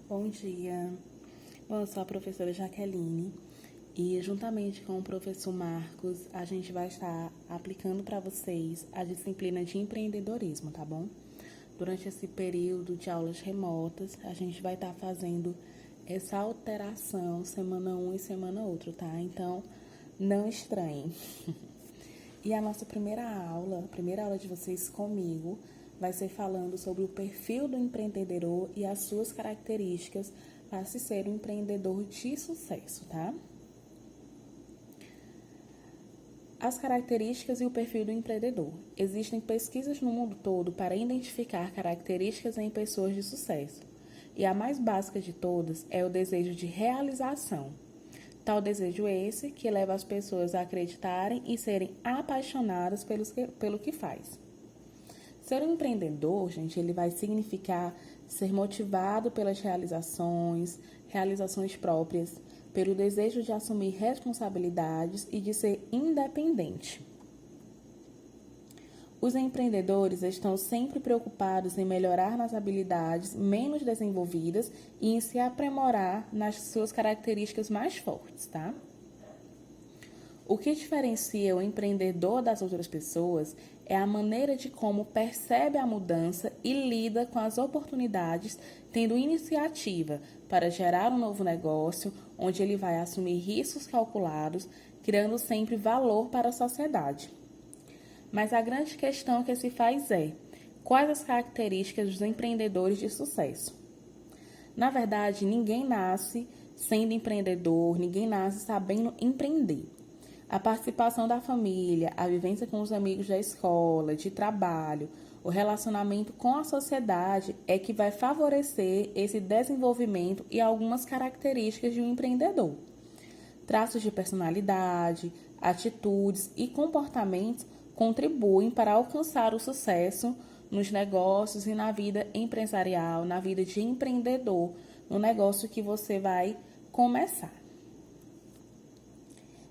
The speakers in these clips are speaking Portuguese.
Bom dia. Bom, eu sou a professora Jaqueline e, juntamente com o professor Marcos, a gente vai estar aplicando para vocês a disciplina de empreendedorismo, tá bom? Durante esse período de aulas remotas, a gente vai estar fazendo essa alteração semana 1 e semana outra, tá? Então, não estranhem. E a nossa a primeira aula de vocês comigo, vai ser falando sobre o perfil do empreendedor e as suas características para se ser um empreendedor de sucesso, tá? As características e o perfil do empreendedor. Existem pesquisas no mundo todo para identificar características em pessoas de sucesso. E a mais básica de todas é o desejo de realização. Tal desejo esse que leva as pessoas a acreditarem e serem apaixonadas pelo que faz. Ser um empreendedor, gente, ele vai significar ser motivado pelas realizações próprias, pelo desejo de assumir responsabilidades e de ser independente. Os empreendedores estão sempre preocupados em melhorar nas habilidades menos desenvolvidas e em se aprimorar nas suas características mais fortes, tá? O que diferencia o empreendedor das outras pessoas é a maneira de como percebe a mudança e lida com as oportunidades, tendo iniciativa para gerar um novo negócio, onde ele vai assumir riscos calculados, criando sempre valor para a sociedade. Mas a grande questão que se faz é: quais as características dos empreendedores de sucesso? Na verdade, ninguém nasce sendo empreendedor, ninguém nasce sabendo empreender. A participação da família, a vivência com os amigos da escola, de trabalho, o relacionamento com a sociedade é que vai favorecer esse desenvolvimento e algumas características de um empreendedor. Traços de personalidade, atitudes e comportamentos contribuem para alcançar o sucesso nos negócios e na vida empresarial, na vida de empreendedor, no negócio que você vai começar.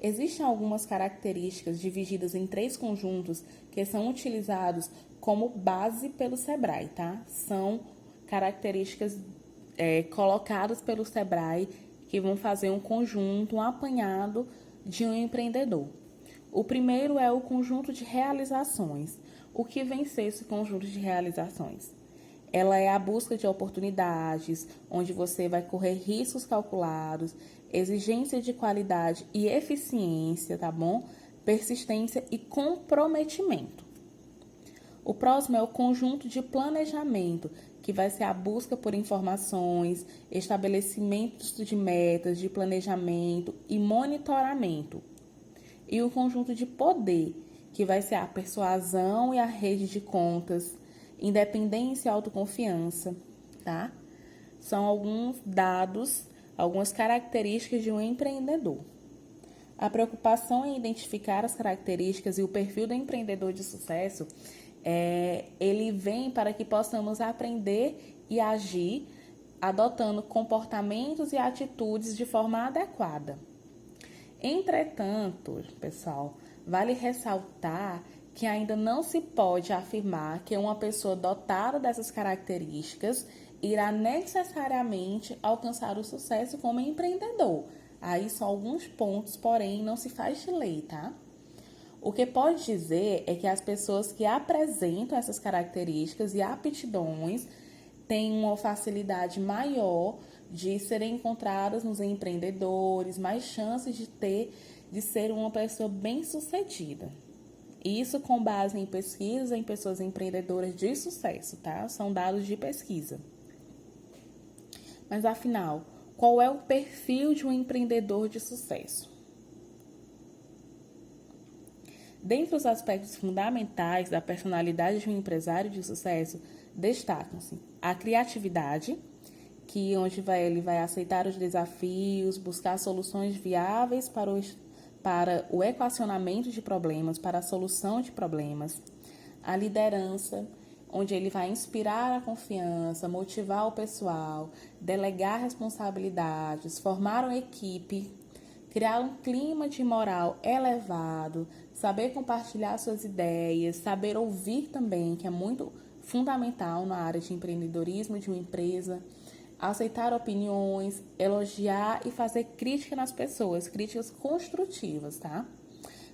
Existem algumas características divididas em 3 conjuntos que são utilizados como base pelo Sebrae, tá? São características colocadas pelo Sebrae que vão fazer um conjunto, um apanhado de um empreendedor. O primeiro é o conjunto de realizações. O que vem ser esse conjunto de realizações? Ela é a busca de oportunidades, onde você vai correr riscos calculados, exigência de qualidade e eficiência, tá bom? Persistência e comprometimento. O próximo é o conjunto de planejamento, que vai ser a busca por informações, estabelecimentos de metas, de planejamento e monitoramento. E o conjunto de poder, que vai ser a persuasão e a rede de contas, independência e autoconfiança, tá? São alguns dados, algumas características de um empreendedor. A preocupação em identificar as características e o perfil do empreendedor de sucesso, ele vem para que possamos aprender e agir adotando comportamentos e atitudes de forma adequada. Entretanto, pessoal, vale ressaltar que ainda não se pode afirmar que uma pessoa dotada dessas características irá necessariamente alcançar o sucesso como empreendedor. Aí são alguns pontos, porém não se faz de lei, tá? O que pode dizer é que as pessoas que apresentam essas características e aptidões têm uma facilidade maior de serem encontradas nos empreendedores, mais chances de ser uma pessoa bem-sucedida. Isso com base em pesquisas em pessoas empreendedoras de sucesso, tá? São dados de pesquisa. Mas afinal, qual é o perfil de um empreendedor de sucesso? Dentre os aspectos fundamentais da personalidade de um empresário de sucesso, destacam-se a criatividade, onde ele vai aceitar os desafios, buscar soluções viáveis para o equacionamento de problemas, para a solução de problemas. A liderança, onde ele vai inspirar a confiança, motivar o pessoal, delegar responsabilidades, formar uma equipe, criar um clima de moral elevado, saber compartilhar suas ideias, saber ouvir também, que é muito fundamental na área de empreendedorismo de uma empresa, aceitar opiniões, elogiar e fazer crítica nas pessoas, críticas construtivas, tá?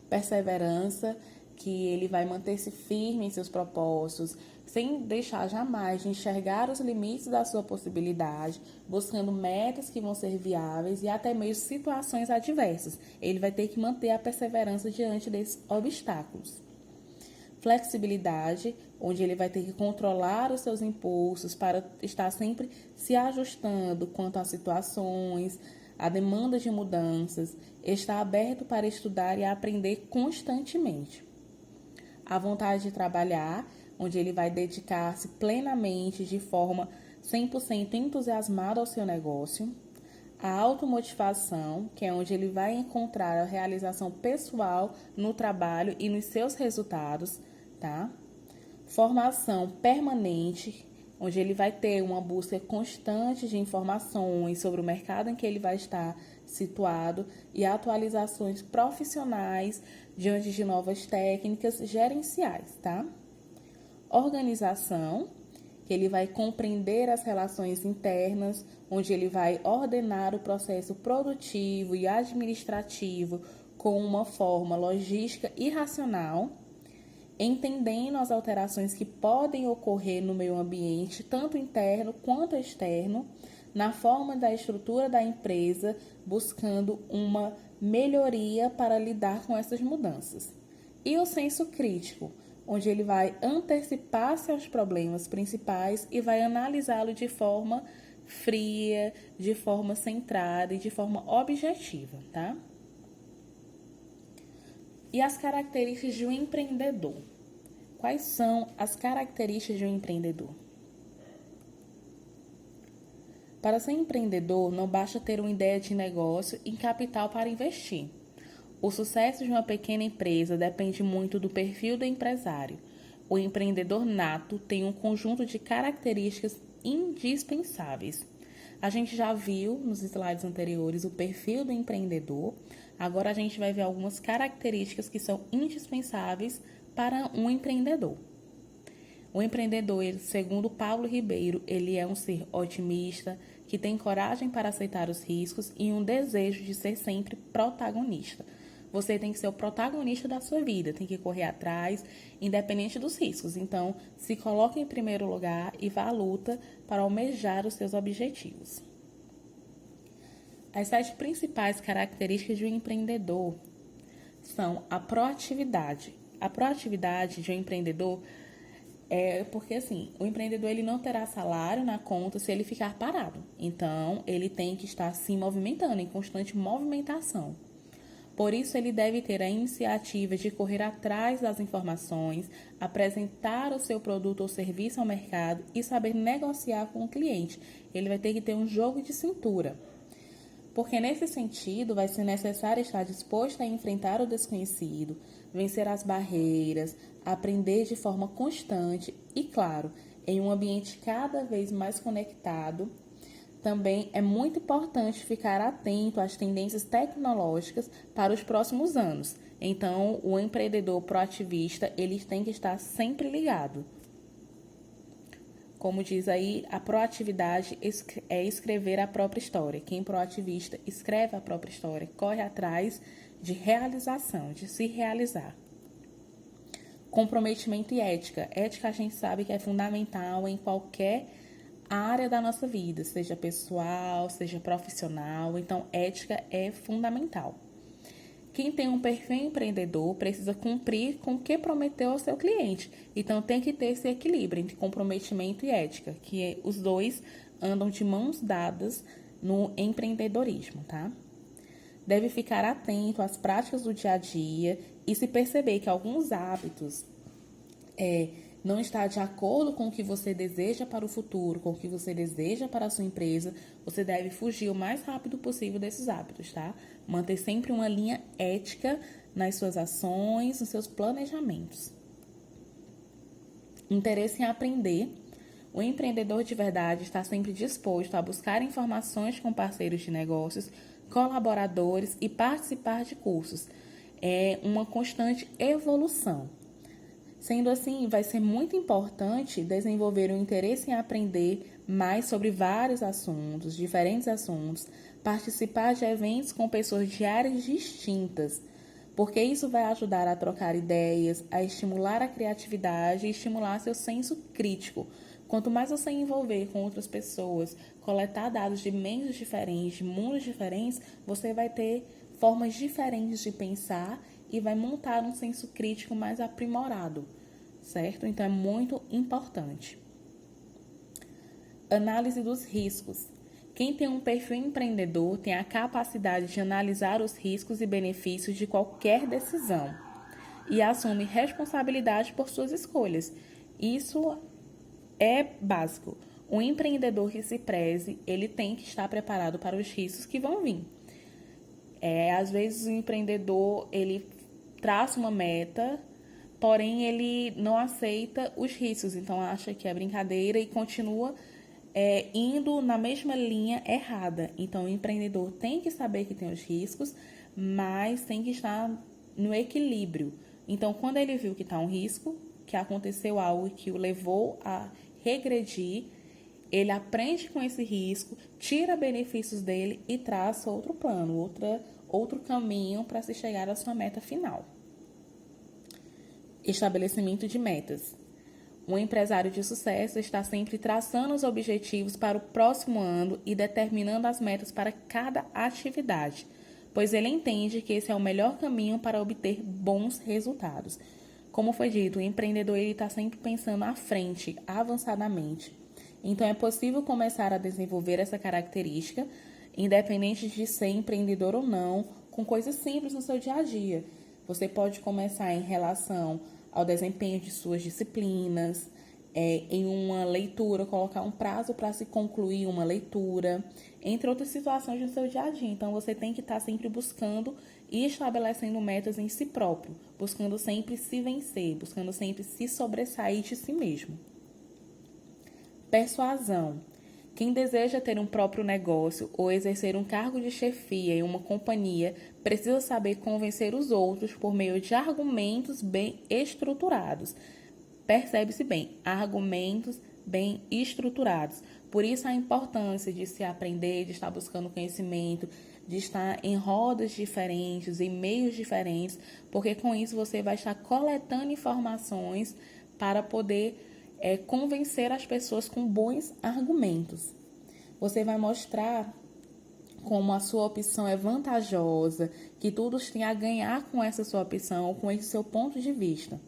Perseverança, que ele vai manter-se firme em seus propósitos, sem deixar jamais de enxergar os limites da sua possibilidade, buscando metas que vão ser viáveis e até mesmo situações adversas. Ele vai ter que manter a perseverança diante desses obstáculos. Flexibilidade, onde ele vai ter que controlar os seus impulsos para estar sempre se ajustando quanto às situações, a demanda de mudanças, está aberto para estudar e aprender constantemente. A vontade de trabalhar, onde ele vai dedicar-se plenamente de forma 100% entusiasmado ao seu negócio. A automotivação, que é onde ele vai encontrar a realização pessoal no trabalho e nos seus resultados, tá? Formação permanente, onde ele vai ter uma busca constante de informações sobre o mercado em que ele vai estar situado e atualizações profissionais diante de novas técnicas gerenciais, tá? Organização, que ele vai compreender as relações internas, onde ele vai ordenar o processo produtivo e administrativo com uma forma logística e racional, entendendo as alterações que podem ocorrer no meio ambiente, tanto interno quanto externo, na forma da estrutura da empresa, buscando uma melhoria para lidar com essas mudanças. E o senso crítico, onde ele vai antecipar-se aos problemas principais e vai analisá-lo de forma fria, de forma centrada e de forma objetiva, tá? E as características de um empreendedor. Quais são as características de um empreendedor? Para ser empreendedor, não basta ter uma ideia de negócio e capital para investir. O sucesso de uma pequena empresa depende muito do perfil do empresário. O empreendedor nato tem um conjunto de características indispensáveis. A gente já viu nos slides anteriores o perfil do empreendedor. Agora a gente vai ver algumas características que são indispensáveis para um empreendedor. O empreendedor, segundo Paulo Ribeiro, ele é um ser otimista, que tem coragem para aceitar os riscos e um desejo de ser sempre protagonista. Você tem que ser o protagonista da sua vida, tem que correr atrás, independente dos riscos. Então, se coloque em primeiro lugar e vá à luta para almejar os seus objetivos. As 7 principais características de um empreendedor são a proatividade. A proatividade de um empreendedor é porque, assim, o empreendedor ele não terá salário na conta se ele ficar parado. Então, ele tem que estar se movimentando, em constante movimentação. Por isso, ele deve ter a iniciativa de correr atrás das informações, apresentar o seu produto ou serviço ao mercado e saber negociar com o cliente. Ele vai ter que ter um jogo de cintura. Porque, nesse sentido, vai ser necessário estar disposto a enfrentar o desconhecido, vencer as barreiras, aprender de forma constante e, claro, em um ambiente cada vez mais conectado. Também é muito importante ficar atento às tendências tecnológicas para os próximos anos. Então, o empreendedor proativista, ele tem que estar sempre ligado. Como diz aí, a proatividade é escrever a própria história. Quem é proativista escreve a própria história, corre atrás de realização, de se realizar. Comprometimento e ética. Ética a gente sabe que é fundamental em qualquer área da nossa vida, seja pessoal, seja profissional. Então, ética é fundamental. Quem tem um perfil empreendedor precisa cumprir com o que prometeu ao seu cliente. Então, tem que ter esse equilíbrio entre comprometimento e ética, que os dois andam de mãos dadas no empreendedorismo, tá? Deve ficar atento às práticas do dia a dia e se perceber que alguns hábitos não está de acordo com o que você deseja para o futuro, com o que você deseja para a sua empresa, você deve fugir o mais rápido possível desses hábitos, tá? Manter sempre uma linha ética nas suas ações, nos seus planejamentos. Interesse em aprender. O empreendedor de verdade está sempre disposto a buscar informações com parceiros de negócios, colaboradores e participar de cursos. É uma constante evolução. Sendo assim, vai ser muito importante desenvolver o interesse em aprender mais sobre vários assuntos, diferentes assuntos, participar de eventos com pessoas de áreas distintas, porque isso vai ajudar a trocar ideias, a estimular a criatividade e estimular seu senso crítico. Quanto mais você envolver com outras pessoas, coletar dados de meios diferentes, de mundos diferentes, você vai ter formas diferentes de pensar e vai montar um senso crítico mais aprimorado, certo? Então, é muito importante. Análise dos riscos. Quem tem um perfil empreendedor tem a capacidade de analisar os riscos e benefícios de qualquer decisão e assume responsabilidade por suas escolhas. Isso é básico. O empreendedor que se preze, ele tem que estar preparado para os riscos que vão vir. Às vezes o empreendedor, ele traça uma meta, porém ele não aceita os riscos, então acha que é brincadeira e continua indo na mesma linha errada. Então, o empreendedor tem que saber que tem os riscos, mas tem que estar no equilíbrio. Então, quando ele viu que está um risco, que aconteceu algo que o levou a regredir, ele aprende com esse risco, tira benefícios dele e traça outro plano, outro caminho para se chegar à sua meta final. Estabelecimento de metas. Um empresário de sucesso está sempre traçando os objetivos para o próximo ano e determinando as metas para cada atividade, pois ele entende que esse é o melhor caminho para obter bons resultados. Como foi dito, o empreendedor está sempre pensando à frente, avançadamente. Então, é possível começar a desenvolver essa característica, independente de ser empreendedor ou não, com coisas simples no seu dia a dia. Você pode começar em relação ao desempenho de suas disciplinas, em uma leitura, colocar um prazo para se concluir uma leitura, entre outras situações do seu dia a dia. Então, você tem que estar sempre buscando e estabelecendo metas em si próprio, buscando sempre se vencer, buscando sempre se sobressair de si mesmo. Persuasão. Quem deseja ter um próprio negócio ou exercer um cargo de chefia em uma companhia precisa saber convencer os outros por meio de argumentos bem estruturados. Percebe-se bem, argumentos bem estruturados. Por isso a importância de se aprender, de estar buscando conhecimento, de estar em rodas diferentes, em meios diferentes, porque com isso você vai estar coletando informações para poder convencer as pessoas com bons argumentos. Você vai mostrar como a sua opção é vantajosa, que todos têm a ganhar com essa sua opção, com esse seu ponto de vista.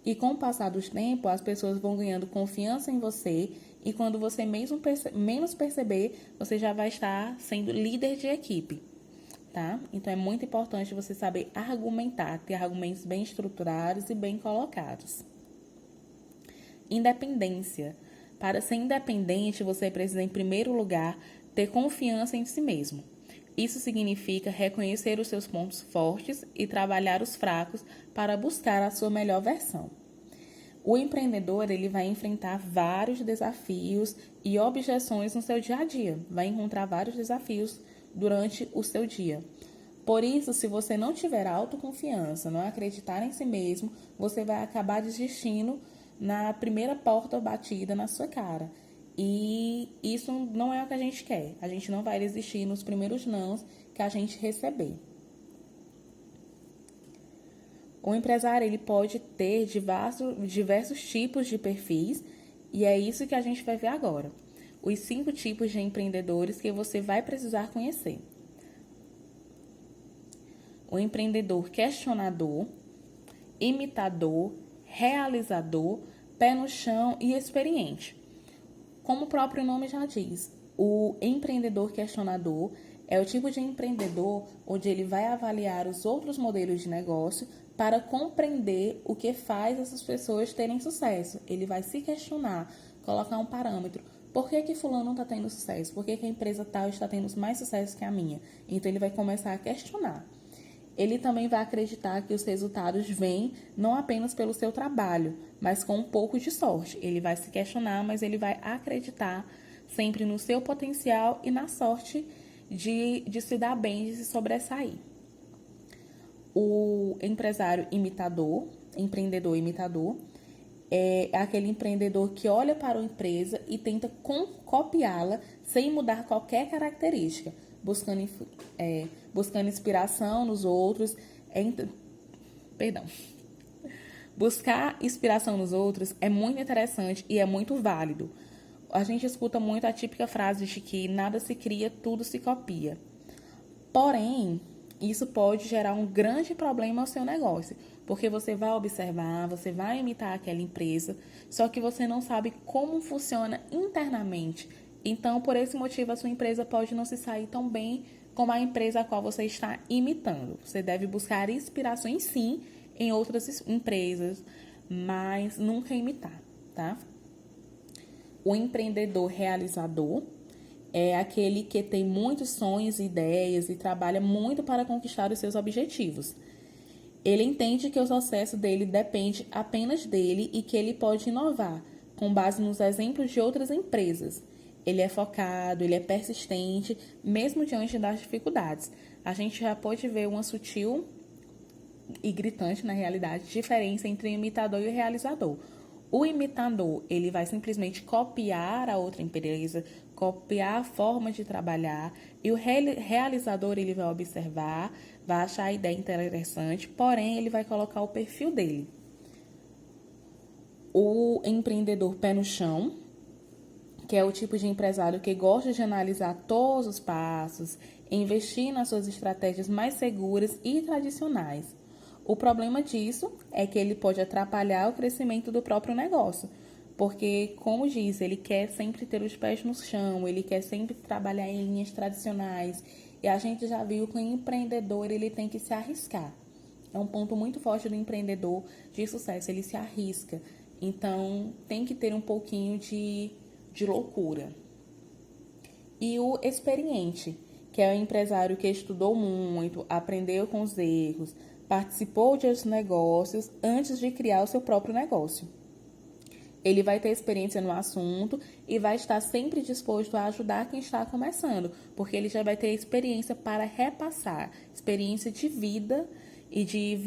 E com o passar do tempo, as pessoas vão ganhando confiança em você e quando você menos perceber, você já vai estar sendo líder de equipe, tá? Então, é muito importante você saber argumentar, ter argumentos bem estruturados e bem colocados. Independência. Para ser independente, você precisa, em primeiro lugar, ter confiança em si mesmo. Isso significa reconhecer os seus pontos fortes e trabalhar os fracos para buscar a sua melhor versão. O empreendedor ele vai enfrentar vários desafios e objeções no seu dia a dia. Vai encontrar vários desafios durante o seu dia. Por isso, se você não tiver autoconfiança, não acreditar em si mesmo, você vai acabar desistindo na primeira porta batida na sua cara. E isso não é o que a gente quer. A gente não vai desistir nos primeiros nãos que a gente receber. O empresário ele pode ter diversos tipos de perfis e é isso que a gente vai ver agora. Os 5 tipos de empreendedores que você vai precisar conhecer. O empreendedor questionador, imitador, realizador, pé no chão e experiente. Como o próprio nome já diz, o empreendedor questionador é o tipo de empreendedor onde ele vai avaliar os outros modelos de negócio para compreender o que faz essas pessoas terem sucesso. Ele vai se questionar, colocar um parâmetro. Por que fulano está tendo sucesso? Por que a empresa tal está tendo mais sucesso que a minha? Então, ele vai começar a questionar. Ele também vai acreditar que os resultados vêm não apenas pelo seu trabalho, mas com um pouco de sorte. Ele vai se questionar, mas ele vai acreditar sempre no seu potencial e na sorte de se dar bem, de se sobressair. O empresário imitador, empreendedor imitador, é aquele empreendedor que olha para uma empresa e tenta copiá-la sem mudar qualquer característica, buscando inspiração nos outros. Perdão. Buscar inspiração nos outros é muito interessante e é muito válido. A gente escuta muito a típica frase de que nada se cria, tudo se copia. Porém, isso pode gerar um grande problema ao seu negócio, porque você vai observar, você vai imitar aquela empresa, só que você não sabe como funciona internamente. Então, por esse motivo, a sua empresa pode não se sair tão bem como a empresa a qual você está imitando. Você deve buscar inspirações, sim, em outras empresas, mas nunca imitar, tá? O empreendedor realizador é aquele que tem muitos sonhos e ideias e trabalha muito para conquistar os seus objetivos. Ele entende que o sucesso dele depende apenas dele e que ele pode inovar, com base nos exemplos de outras empresas. Ele é focado, ele é persistente, mesmo diante das dificuldades. A gente já pode ver uma sutil e gritante, na realidade, diferença entre o imitador e o realizador. O imitador, ele vai simplesmente copiar a outra empresa, copiar a forma de trabalhar, e o realizador, ele vai observar, vai achar a ideia interessante, porém, ele vai colocar o perfil dele. O empreendedor pé no chão, que é o tipo de empresário que gosta de analisar todos os passos, investir nas suas estratégias mais seguras e tradicionais. O problema disso é que ele pode atrapalhar o crescimento do próprio negócio, porque, como diz, ele quer sempre ter os pés no chão, ele quer sempre trabalhar em linhas tradicionais, e a gente já viu que o empreendedor ele tem que se arriscar. É um ponto muito forte do empreendedor de sucesso, ele se arrisca. Então, tem que ter um pouquinho de loucura. E o experiente, que é o empresário que estudou muito, aprendeu com os erros, participou de outros negócios antes de criar o seu próprio negócio. Ele vai ter experiência no assunto e vai estar sempre disposto a ajudar quem está começando, porque ele já vai ter experiência para repassar, experiência de vida e de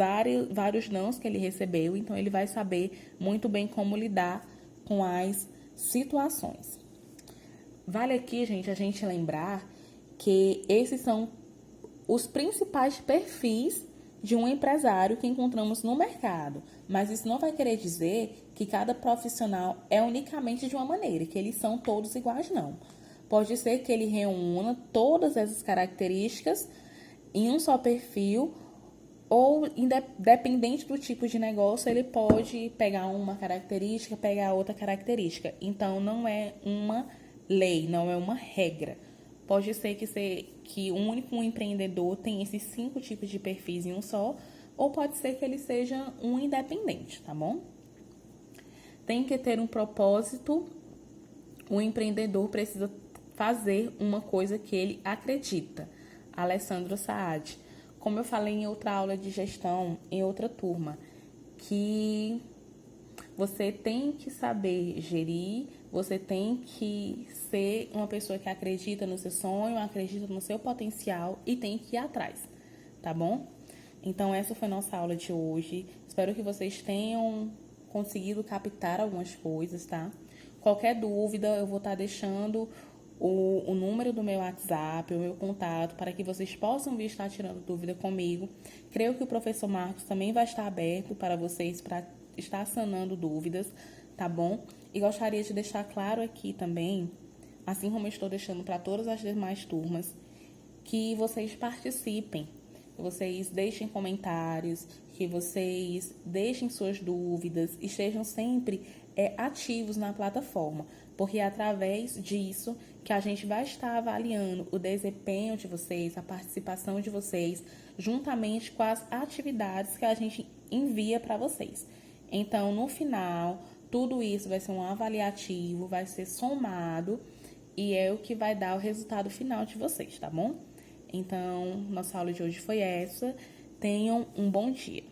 vários nãos que ele recebeu, então ele vai saber muito bem como lidar com as situações. Vale aqui, gente, a gente lembrar que esses são os principais perfis de um empresário que encontramos no mercado, mas isso não vai querer dizer que cada profissional é unicamente de uma maneira, que eles são todos iguais, não. Pode ser que ele reúna todas essas características em um só perfil, ou independente do tipo de negócio, ele pode pegar uma característica, pegar outra característica. Então, não é uma lei, não é uma regra. Pode ser que um único empreendedor tenha esses 5 tipos de perfis em um só, ou pode ser que ele seja um independente, tá bom? Tem que ter um propósito. O empreendedor precisa fazer uma coisa que ele acredita. Alessandro Saad. Como eu falei em outra aula de gestão, em outra turma, que você tem que saber gerir, você tem que ser uma pessoa que acredita no seu sonho, acredita no seu potencial e tem que ir atrás, tá bom? Então, essa foi a nossa aula de hoje. Espero que vocês tenham conseguido captar algumas coisas, tá? Qualquer dúvida, eu vou estar deixando o número do meu WhatsApp, o meu contato, para que vocês possam vir estar tirando dúvida comigo. Creio que o professor Marcos também vai estar aberto para vocês, para estar sanando dúvidas, tá bom? E gostaria de deixar claro aqui também, assim como eu estou deixando para todas as demais turmas, que vocês participem, que vocês deixem comentários, que vocês deixem suas dúvidas, estejam sempre ativos na plataforma, porque é através disso que a gente vai estar avaliando o desempenho de vocês, a participação de vocês, juntamente com as atividades que a gente envia para vocês. Então, no final, tudo isso vai ser um avaliativo, vai ser somado e é o que vai dar o resultado final de vocês, tá bom? Então, nossa aula de hoje foi essa. Tenham um bom dia.